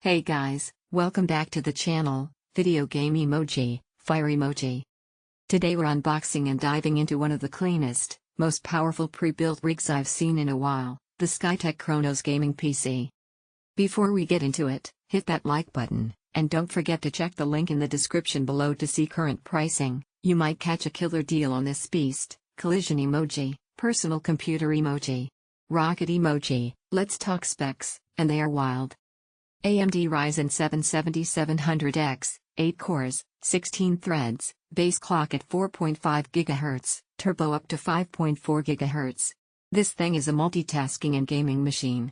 Hey guys, welcome back to the channel, Video Game Emoji, Fire Emoji. Today we're unboxing and diving into one of the cleanest, most powerful pre-built rigs I've seen in a while, the Skytech Chronos gaming PC. Before we get into it, hit that like button, and don't forget to check the link in the description below to see current pricing. You might catch a killer deal on this beast. Collision emoji, personal computer emoji, rocket emoji. Let's talk specs, and they are wild. AMD Ryzen 7700X, 8 cores, 16 threads, base clock at 4.5 GHz, turbo up to 5.4 GHz. This thing is a multitasking and gaming machine.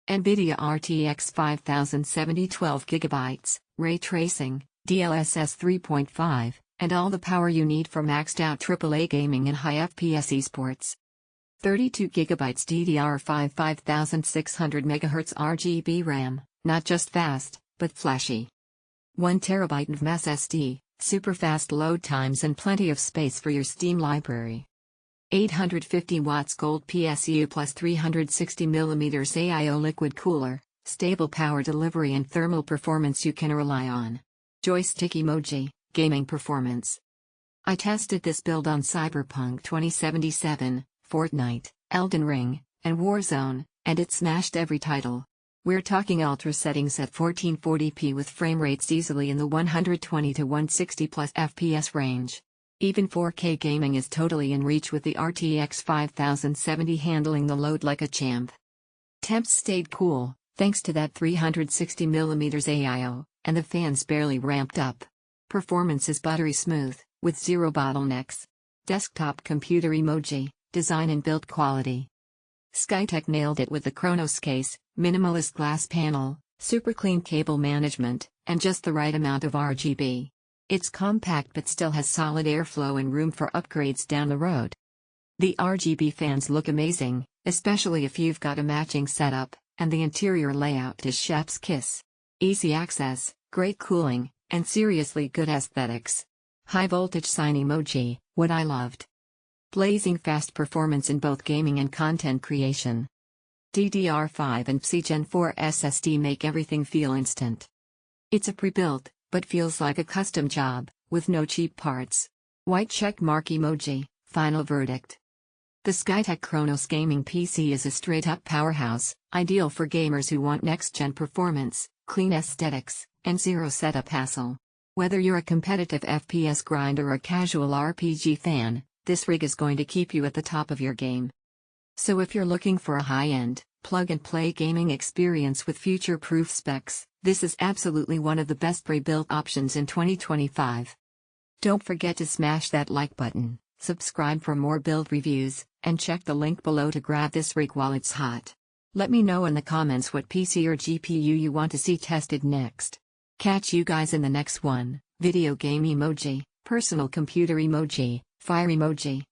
NVIDIA RTX 5070 12GB, ray tracing, DLSS 3.5, and all the power you need for maxed out AAA gaming and high FPS esports. 32GB DDR5 5600 MHz RGB RAM. Not just fast, but flashy. 1TB of SSD, super fast load times and plenty of space for your Steam library. 850 watts Gold PSU plus 360mm AIO liquid cooler, stable power delivery and thermal performance you can rely on. Joystick emoji, gaming performance. I tested this build on Cyberpunk 2077, Fortnite, Elden Ring, and Warzone, and it smashed every title. We're talking ultra settings at 1440p with frame rates easily in the 120 to 160 plus FPS range. Even 4K gaming is totally in reach with the RTX 5070 handling the load like a champ. Temps stayed cool, thanks to that 360mm AIO, and the fans barely ramped up. Performance is buttery smooth, with zero bottlenecks. Desktop computer emoji, design and build quality. Skytech nailed it with the Chronos case, minimalist glass panel, super clean cable management, and just the right amount of RGB. It's compact but still has solid airflow and room for upgrades down the road. The RGB fans look amazing, especially if you've got a matching setup, and the interior layout is chef's kiss. Easy access, great cooling, and seriously good aesthetics. High voltage sign emoji, what I loved. Blazing fast performance in both gaming and content creation. DDR5 and PCIe Gen 4 SSD make everything feel instant. It's a pre-built, but feels like a custom job, with no cheap parts. White check mark emoji, final verdict. The Skytech Chronos gaming PC is a straight-up powerhouse, ideal for gamers who want next-gen performance, clean aesthetics, and zero setup hassle. Whether you're a competitive FPS grinder or a casual RPG fan, this rig is going to keep you at the top of your game. So if you're looking for a high-end, plug-and-play gaming experience with future-proof specs, this is absolutely one of the best pre-built options in 2025. Don't forget to smash that like button, subscribe for more build reviews, and check the link below to grab this rig while it's hot. Let me know in the comments what PC or GPU you want to see tested next. Catch you guys in the next one. Video game emoji, personal computer emoji, fire emoji.